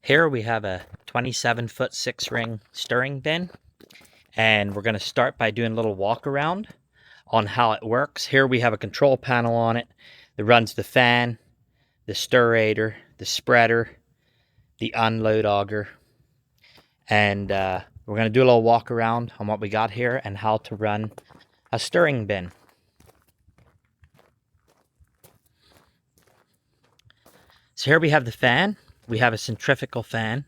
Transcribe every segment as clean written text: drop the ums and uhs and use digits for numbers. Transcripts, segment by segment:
Here we have a 27-foot 6-ring stirring bin, and we're going to start by doing a little walk around on how it works. Here we have a control panel on it that runs the fan, the Stirator, the spreader, the unload auger, and we're going to do a little walk around on what we got here and how to run a stirring bin. So here we have the fan. We have a centrifugal fan.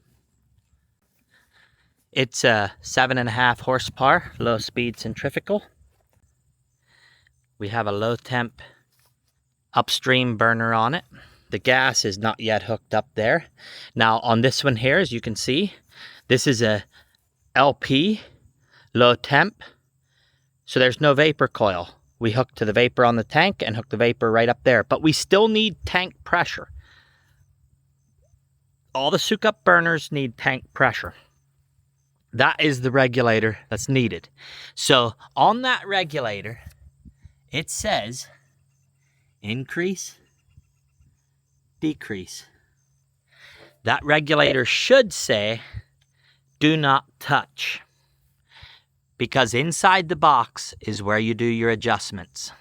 It's a 7.5 horsepower, low speed centrifugal. We have a low temp upstream burner on it. The gas is not yet hooked up there. Now on this one here, as you can see, this is a LP, low temp. So there's no vapor coil. We hook to the vapor on the tank and hook the vapor right up there. But we still need tank pressure. All the soak-up burners need tank pressure. That is the regulator that's needed. So on that regulator, it says increase, decrease. That regulator should say do not touch, because inside the box is where you do your adjustments.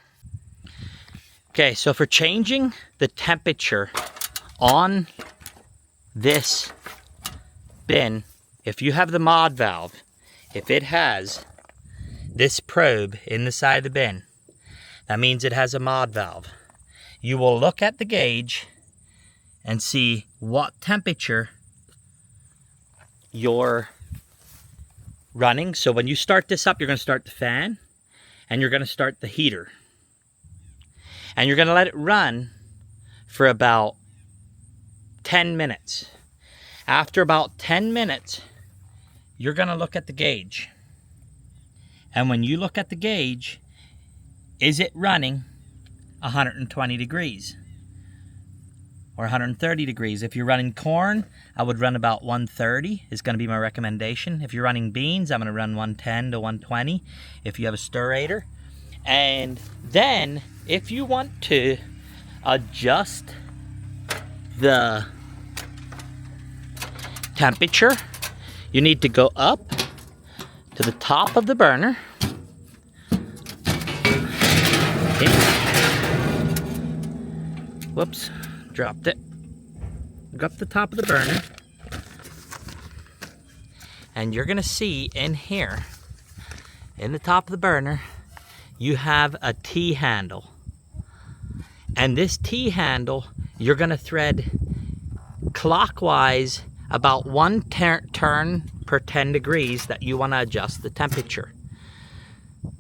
Okay, so for changing the temperature on this bin, if you have the mod valve, if it has this probe in the side of the bin, that means it has a mod valve. You will look at the gauge and see what temperature you're running. So when you start this up, you're going to start the fan and you're going to start the heater. And you're going to let it run for about 10 minutes. After about 10 minutes, you're going to look at the gauge. And when you look at the gauge, is it running 120 degrees or 130 degrees? If you're running corn, I would run about 130 is going to be my recommendation. If you're running beans, I'm going to run 110 to 120 if you have a Stirator. And then if you want to adjust the temperature, you need to go up to the top of the burner. Whoops, dropped it. Go up the top of the burner. And you're gonna see in here, in the top of the burner, you have a T-handle. And this T-handle, you're gonna thread clockwise about one turn per 10 degrees that you want to adjust the temperature.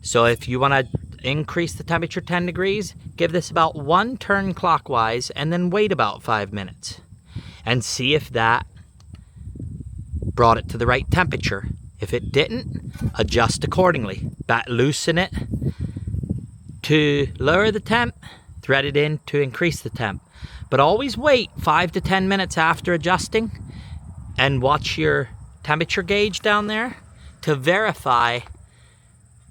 So if you want to increase the temperature 10 degrees, give this about one turn clockwise and then wait about 5 minutes and see if that brought it to the right temperature. If it didn't, adjust accordingly. Loosen it to lower the temp, thread it in to increase the temp. But always wait 5 to 10 minutes after adjusting and watch your temperature gauge down there to verify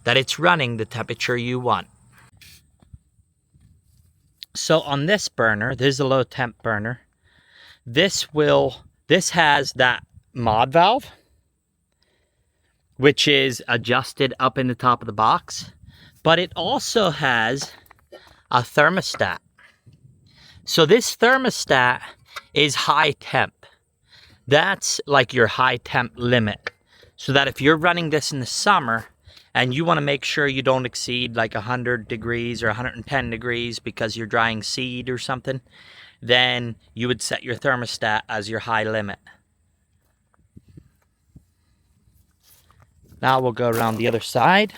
that it's running the temperature you want. So on this burner, this is a low temp burner. This has that mod valve, which is adjusted up in the top of the box, but it also has a thermostat. So this thermostat is high temp. That's like your high temp limit. So that if you're running this in the summer and you want to make sure you don't exceed like 100 degrees or 110 degrees because you're drying seed or something, then you would set your thermostat as your high limit. Now we'll go around the other side.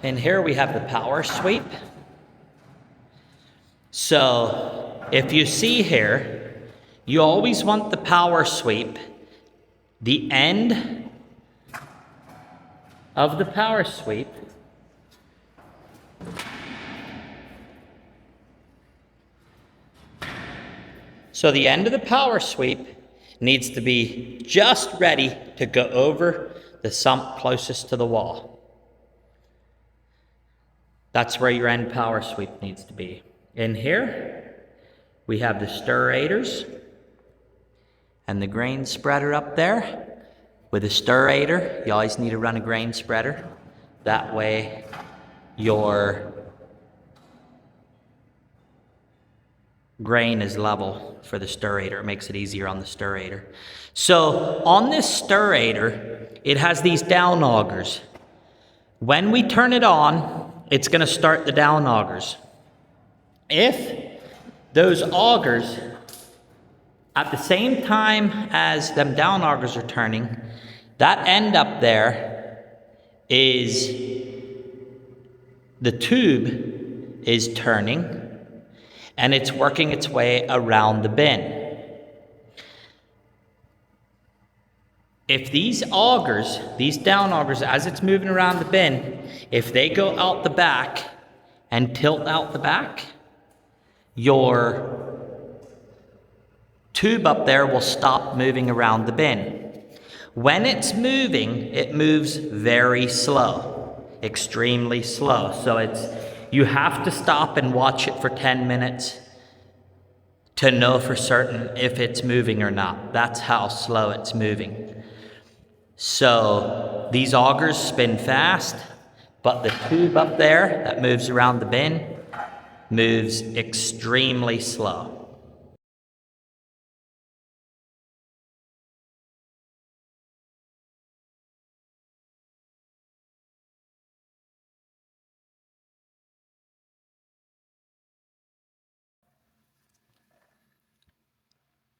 And here we have the power sweep. So if you see here, you always want the power sweep, the end of the power sweep So the end of the power sweep needs to be just ready to go over the sump closest to the wall. That's where your end power sweep needs to be. In here, we have the Stirators and the grain spreader up there. With a Stirator, you always need to run a grain spreader. That way, your grain is level for the Stirator. It makes it easier on the Stirator. So on this Stirator, it has these down augers. When we turn it on, it's going to start the down augers. If those augers, at the same time as them down augers are turning, that end up there is, the tube is turning, and it's working its way around the bin. If these augers, these down augers, as it's moving around the bin, if they go out the back and tilt out the back, your tube up there will stop moving around the bin. When it's moving, it moves very slow, extremely slow. So you have to stop and watch it for 10 minutes to know for certain if it's moving or not. That's how slow it's moving. So these augers spin fast, but the tube up there that moves around the bin moves extremely slow.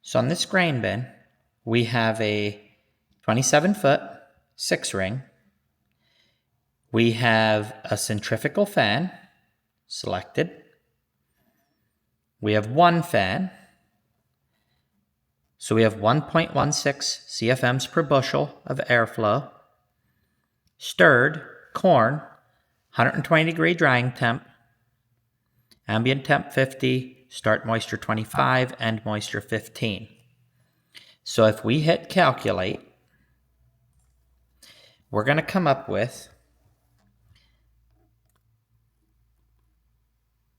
So on this grain bin, we have a 27-foot 6-ring. We have a centrifugal fan selected. We have one fan. So we have 1.16 CFMs per bushel of airflow. Stirred corn, 120 degree drying temp. Ambient temp 50. Start moisture 25, end moisture 15. So if we hit calculate, we're going to come up with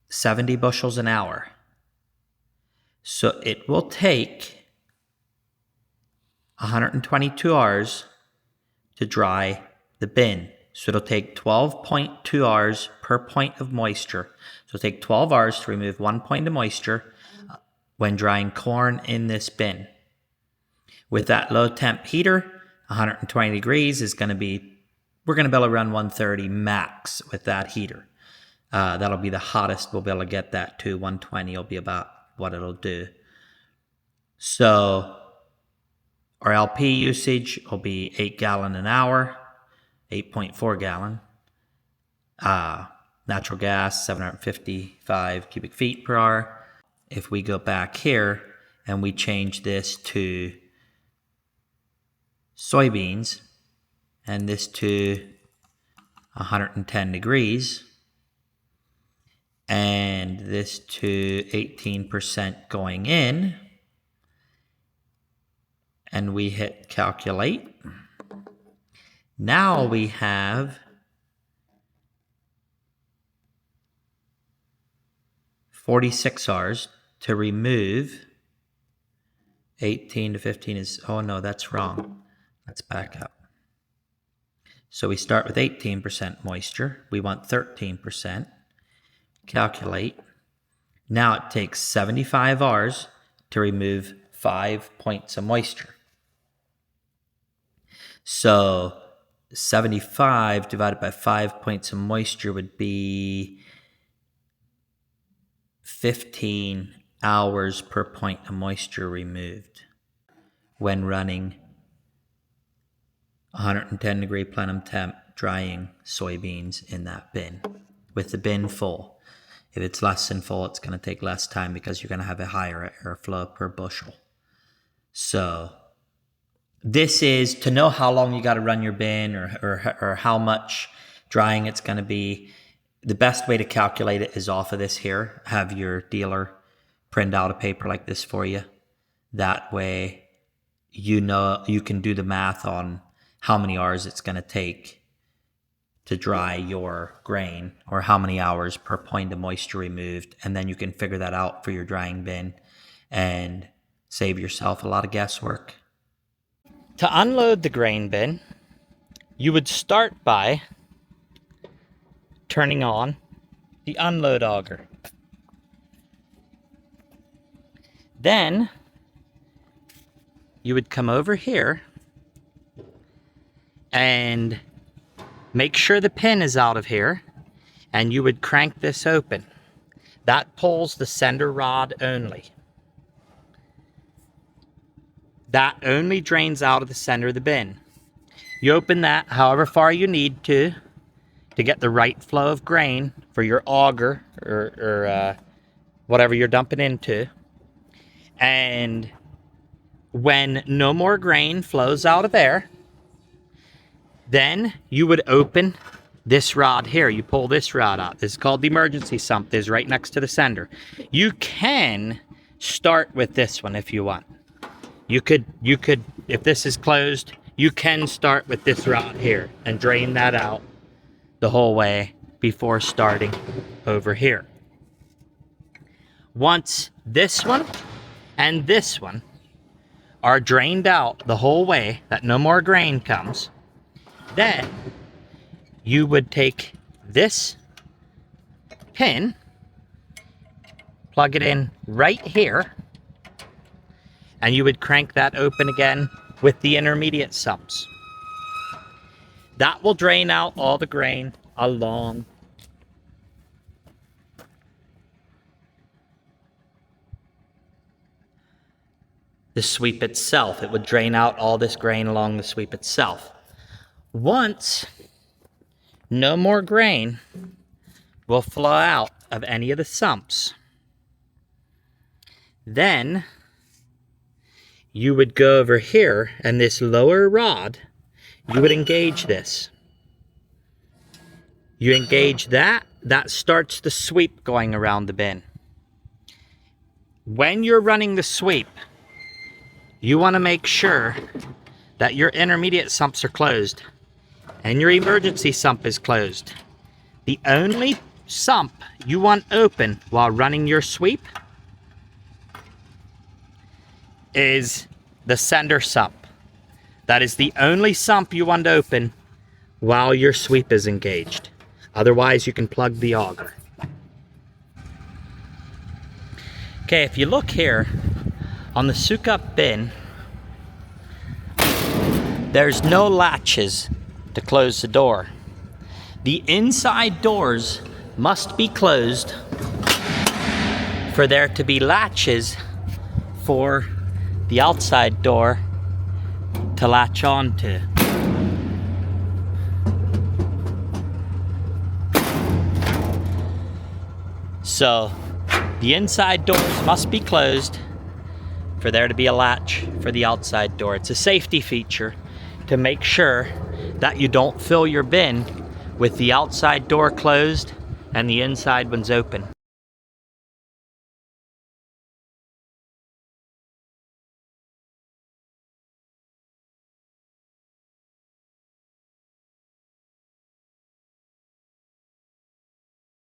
70 bushels an hour. So it will take 122 hours to dry the bin. So it'll take 12.2 hours per point of moisture. So it'll take 12 hours to remove 1 point of moisture when drying corn in this bin. With that low temp heater, 120 degrees is going to be, we're going to be able to run 130 max with that heater. That'll be the hottest we'll be able to get that to. 120 will be about what it'll do. So our LP usage will be 8 gallon an hour. 8.4 gallon. Natural gas, 755 cubic feet per hour. If we go back here and we change this to soybeans and this to 110 degrees and this to 18% going in, and we hit calculate, now we have 46 hours to remove. 18 to 15 is, oh no, that's wrong. Let's back up. So we start with 18% moisture. We want 13%. Calculate. Now it takes 75 hours to remove 5 points of moisture. So 75 divided by 5 points of moisture would be 15 hours per point of moisture removed when running 110 degree plenum temp drying soybeans in that bin with the bin full. If it's less than full, it's going to take less time because you're going to have a higher airflow per bushel. So this is to know how long you got to run your bin or how much drying it's going to be. The best way to calculate it is off of this here. Have your dealer print out a paper like this for you. That way, you know, you can do the math on how many hours it's going to take to dry your grain, or how many hours per point of moisture removed. And then you can figure that out for your drying bin and save yourself a lot of guesswork. To unload the grain bin, you would start by turning on the unload auger. Then you would come over here and make sure the pin is out of here, and you would crank this open. That pulls the sender rod only. That only drains out of the center of the bin. You open that however far you need to get the right flow of grain for your auger or whatever you're dumping into. And when no more grain flows out of there, then you would open this rod here. You pull this rod out. This is called the emergency sump. This is right next to the sender. You can start with this one if you want. You could, if this is closed, you can start with this rod here and drain that out the whole way before starting over here. Once this one and this one are drained out the whole way, that no more grain comes, then you would take this pin, plug it in right here, and you would crank that open again with the intermediate sumps. That will drain out all the grain along the sweep itself. It would drain out all this grain along the sweep itself. Once no more grain will flow out of any of the sumps, then you would go over here, and this lower rod, you would engage this. You engage that, that starts the sweep going around the bin. When you're running the sweep, you want to make sure that your intermediate sumps are closed and your emergency sump is closed. The only sump you want open while running your sweep is the sender sump. That is the only sump you want open while your sweep is engaged. Otherwise, you can plug the auger. Okay, if you look here on the soak up bin, there's no latches to close the door. The inside doors must be closed for there to be latches for the outside door to latch onto. So the inside doors must be closed for there to be a latch for the outside door. It's a safety feature to make sure that you don't fill your bin with the outside door closed and the inside one's open.